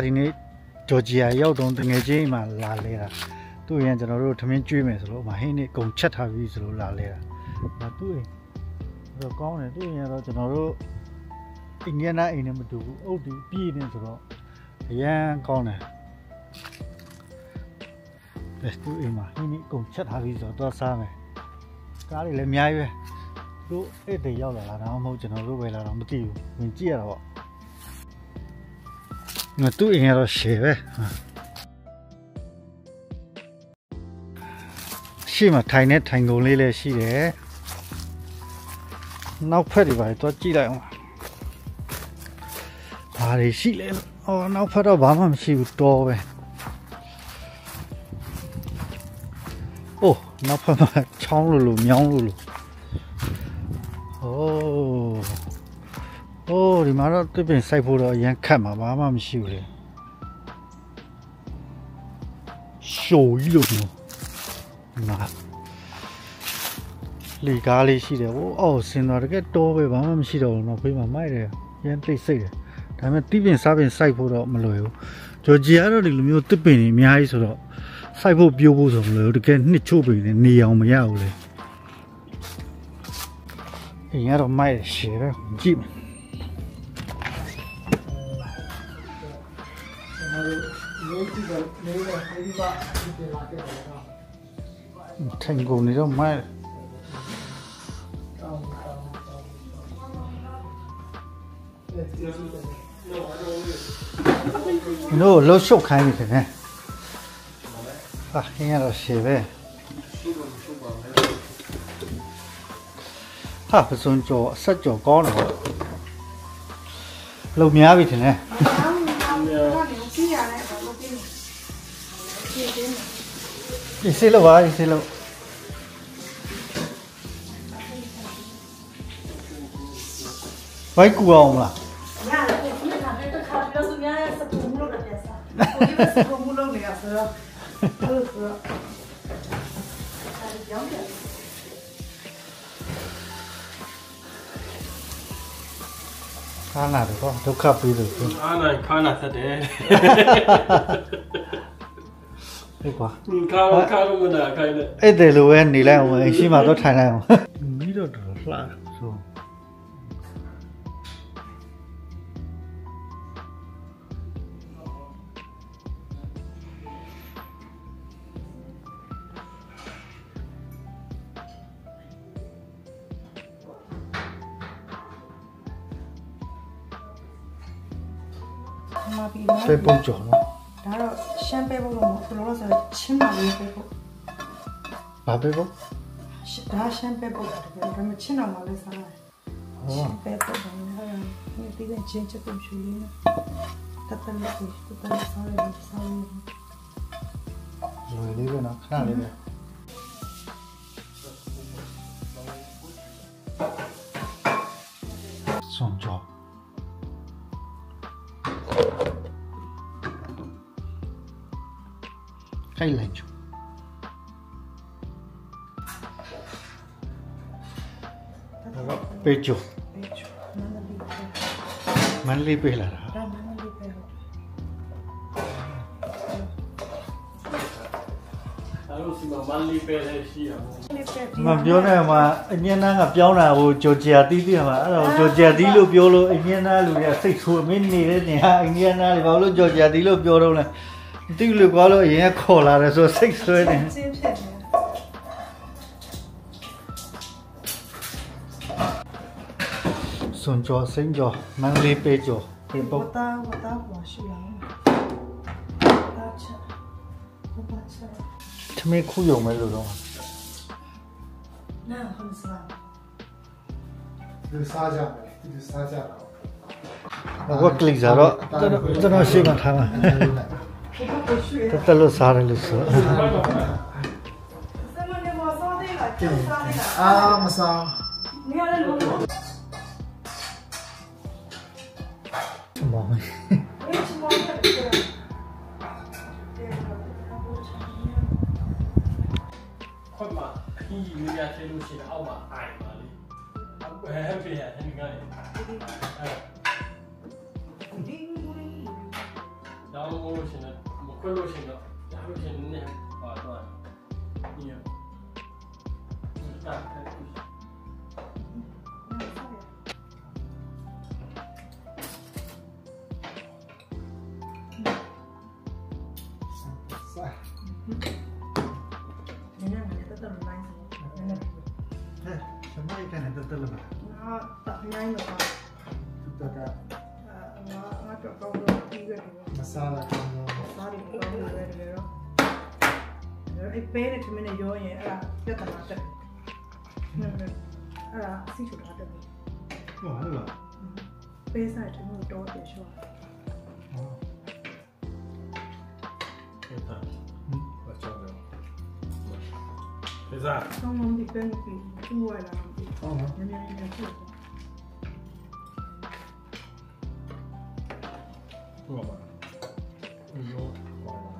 ဒီနေ့ဂျော်ဂျီယာရောက်တော့တငယ်ချင်းမှလာလဲတာသူ့ရင်ကျွန်တော်တို့ထမင်းကျွေးမယ်ဆိုလို့မဟင်းနေကုန်ချက်ထားပြီဆိုလို့လာလဲတာဒါသူ့ရင်တော့ကောင်းတယ်သူ့ရင်တော့ကျွန်တော်တို့အိမ်ငယ်နာအိမ်နဲ့မတူဘူးအုတ်ဒီပြည့်နေဆိုတော့အရန်ကောင်းတယ်လက်သူ့အိမ်မှာဟင်းနေကုန်ချက်ထားပြီဆိုတော့စားမယ်ကားတွေလည်းအများကြီးပဲတို့အဲ့တဲ့ရောက်လာတာတော့မဟုတ်ကျွန်တော်တို့ပဲလာတော့မသိဘူးဝင်ကြည့်ရတော့ငါသူ့အိမ်ကတော့ရှယ်ပဲရှေ့မှာထိုင်နေထိုင်ကုန်လေးလည်းရှိတယ်နောက်ဖက်တွေပါတော့ကြည့်လိုက်အောင်ဘာတွေရှိလဲအော်နောက်ဖက်တော့ဘာမှမရှိဘူးတော်ပဲအိုးနောက်ဖက်မှာချောင်းလိုမြောင်းလိုโอ้ဒီမှာတော့တစ်ပင်စိုက်ဖို့တော့အရင်ခက်မှာဘာမှမရှိဘူးလေရှိုးကြီးလို့နော်နာလီကားလေးရှိတယ်ဟိုအော်စင်တော်တကယ်တိုးပဲဘာမှမရှိတော့ဘူးနော်ဖေးမှာမိုက်တယ်ရမ်းတိတ်ဆိတ်တယ်ဒါပေမဲ့တစ်ပင်စားပင်စိုက်ဖို့တော့မလွယ်ဘူးဂျော်ဂျီယာတော့ဒီလိုမျိုးတစ်ပင်တွေအများကြီးဆိုတော့စိုက်ဖို့ပြိုးဖို့ဆိုမလွယ်ဘူးတကယ်နှစ်ချို့ပင်နဲ့နေအောင်မရဘူးလေအရင်ကတော့မိုက်ရှယ်ပဲကြည့်ထိုင်ကုန်နေတော့မိုက်နော်လှုပ်ရှုပ်ခိုင်းနေတယ်ဟာခင်းရတော့ရှယ်ပဲဟာပစုံကြောဆက်ကြောကောင်းတယ်ပေါ့လုံများပြီထင်တယ်ဒီစေးလို့ပါဒီစေးလို့ဘိုက်ကူအောင်လားရတယ်ဒီနေ့ကလည်းတစ်ခါပြောစများရဲ့စပူးလို့လည်းစားကိုကြီးပဲစပူးလို့နေရဆိုတော့ဟုတ်ဆိုတော့ကြောင်းတယ်ခါနာတော့ဒုက္ခပြီးလို့ခါနာသက်တယ်ဟဲ့ကွာခါလို့မနာခိုင်းနဲ့အဲ့တယ်လိုပဲနေလိုက်အောင်အရှိမှတော့ထိုင်လိုက်အောင်မီးတော့တော်လှဆိုဖေးပုံကြော်နော်ဒါတော့ရှမ်းပဲဖို့လို့ဘယ်လိုလဲဆိုတော့ချင်းပါလေးပဲဖို့ဘာပဲဖို့ဒါရှမ်းပဲဖို့ဒါပေမဲ့ချင်းတော့မလေးစားတယ်ရှမ်းပဲဖို့တော့ဒီကချင်းချက်ပုံရှူလေးနော်တတ်တယ်လို့တတ်တယ်စားရတယ်စားရတယ်လွယ်လေးပဲနော်ခဏလေးပဲစွန်ကြောခိုင်လိုက်ချူဒါကပေချိုမန်လေးပေးလာတာမန်လေးပဲလည်းရှိရမှာမပြောနဲ့မှာအညင်းသားကပြောင်းတာဟိုဂျော်ဂျီယာတီးတီးမှာအဲ့တော့ဂျော်ဂျီယာတီးလို့ပြောလို့အညင်းသားလူတွေကစိတ်ဆိုးမင်းနေတဲ့နေဟာအညင်းသားတွေဘာလို့ဂျော်ဂျီယာတီးလို့ပြောတော့လဲမသိလို့ကွာလို့အရင်ခေါ်လာတယ်ဆိုစိတ်ဆွဲနေစွန်ကျော်စိန်ကျော်မန်လေးပေကျော်ဒီပုတ်တာဝတာဟောရှိရအောင်တာချက်ဘာချက်ထမင်းခုယုံမဲလို့တော့နာဟိုစားဒီစားကြမယ်ဒီစားကြတော့ဘာကလီစားတော့ကျွန်တော်ရှိမှထားမှာတက်လို့စားတယ်လို့ဆိုအာမစားနေရလို့မောင်ခွတ်မှာအကြီးကြီးများများဆင်းလို့ရှိရင်အောက်မှာအိုင်ပါလေအခုဟဲ့ဖေးရတယ်ဒီကနေ့ မမိုးလို့ရှင်တော့မခွက်လို့ရှင်တော့ဒါလို့ရှင်နည်းပါတော့ညတာအဲ့ဒါစား နည်းနည်းနဲ့တက်တက်လိုင်းစီနည်းနည်း ဟဲ့စမိုင်းကနေတက်တက်လို့ပါ ငါတက်နိုင်တော့ သူတက ငါတော့ကောင်းတော့ပြီးရတယ် မစားတာကောင်းတော့ စားရီကောင်းလို့ရတယ်တော့အဲ့ပဲနဲ့ခမင်းနဲ့ရောရင်အဲ့ဒါပြဿနာတက်တယ်အဲ့ဒါအစီချူတာတက်တယ် ဟုတ်လား ပေးစားတယ်မျိုးတော့တယ်ရှော့ အဲ့ဒါဘာကြောင့်လဲဒါ ဆောင်းလုံးဒီပန်းပြီးသူ့ဝလာပြီး ဟုတ်နော် နည်းနည်းနဲ့ချက် ဟုတ်ပါဘူးရောပါလား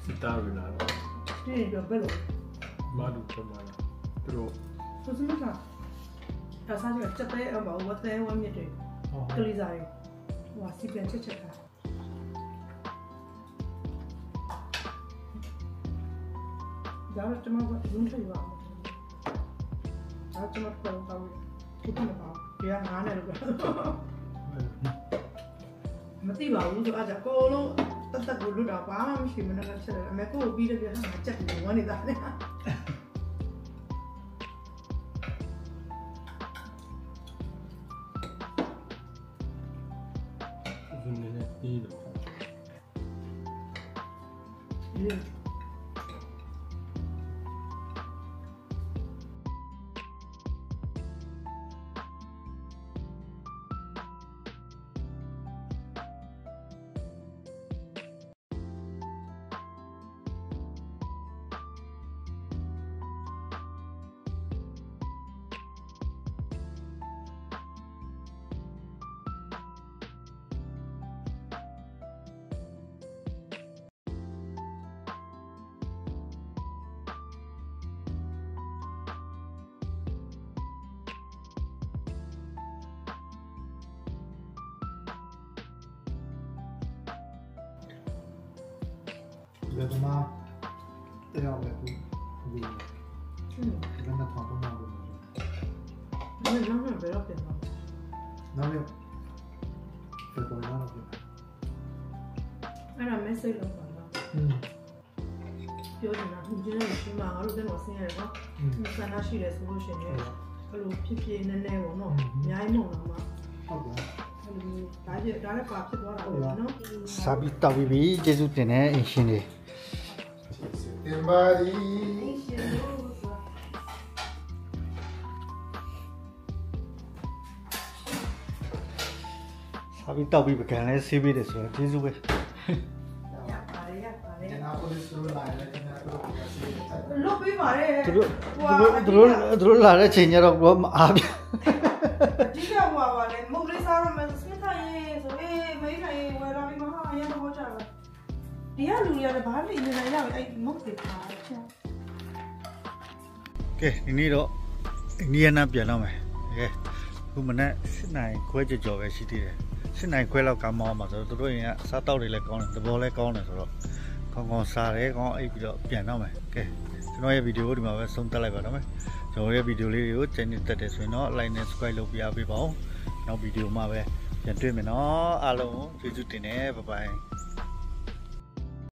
စစ်တာရလာတော့ ဒီတော့ဘယ်လို မာဒူပမာလာသူတို့ ဆိုစမ်းတာအစားချက်ချက်တဲ့အဘောဝတ်တဲ့ဝမ်းမြစ်တွေကလေးစားရဟိုစီပြန်ချက်တာဒါတော့ကျွန်မကဒုံးထရပါဒါကျွန်မကတော့တော့ဒီကနေ့ပါဘယ်ငါးနဲ့လို့မသိပါဘူးဆိုတော့အကိုလုံးတက်တက်ကိုလွတ်တော့ဘာမှမရှိမနဲ့ချက်တယ်အမေကိုပြီးတယ်ပြဟာချက်တယ်ဝမ်းနေတာလေ ဒီနေ့နဲ့ဒီတော့ ဒီမှာတရားပဲသူဒီကနေ့ထောက်တော့မှာလို့ နောက်ဘယ်တော့ပြန်တော့ နောက်ရပြန်တော့လာတော့ အဲ့ဒါ message လောက်ပါတော့ပြောနေတာဒီကျင်းရှိမှာငါတို့ကတော့ဆင်းရတယ်နော်ဆန္ဒရှိတယ်ဆိုလို့ရှိရင်အဲ့လိုဖြစ်ဖြစ်နည်းနည်းပေါ့နော်အများကြီးမဟုတ်တော့မှ ဟုတ်ကဲ့ အဲ့လိုဒါလည်းပါဖြစ်သွားတာပေါ့နော် စားပြီးတောက်ပြီးပြီကျေးဇူးတင်တဲ့အင်ရှင်တွေ တင်ပါရီ စားပြီးတောက်ပြီးပကံလဲဆေးပေးတယ်ဆိုတော့ကျေးဇူးပဲ ရပါတယ် ကျွန်တော်ကိုဆိုလာတယ်ကျွန်တော်ကိုစီးတယ် လုတ်ပေးပါတယ် သူတို့လာတဲ့ချိန်ကျတော့ဘာမအားပြ အတိအကျဟွာပါလေမုတ်လေးစားရမယ်စမထိုင်ရေးဆိုအေးမေးထိုင်ရေးဝယ်လာပြီးမှဟာအရင်တော့ကြပါဒီကလူတွေကဘာလို့နေနေရလဲအဲ့မုတ်တွေပါချင် ကဲဒီနေ့တော့အိန္ဒိယနာပြန်တော့မယ်ကဲခုမနေ့7နိုင်ခွဲကြော်ပဲရှိသေးတယ်7နိုင်ခွဲလောက်ကမောင်းမှာဆိုတော့တို့ရင်ကစားတောက်တွေလည်းကောင်းတယ်သဘောလည်းကောင်းတယ်ဆိုတော့ကောင်းကောင်းစားတယ်ကောင်းအိပ်ပြီးတော့ပြန်တော့မယ်ကဲကျွန်တော်ရဲ့ဗီဒီယိုကိုဒီမှာပဲဆုံးသက်လိုက်ပါတော့မယ်ကျွန်တော်ရဲ့ဗီဒီယိုလေးတွေကိုကျန်နေတက်တယ်ဆိုရင်တော့ like နဲ့ subscribe လုပ်ပြပေးပါဦးနောက်ဗီဒီယိုမှာပဲပြန်တွေ့မယ်နော်အားလုံးကျေးဇူးတင်တယ်ဘိုင်ဘိုင်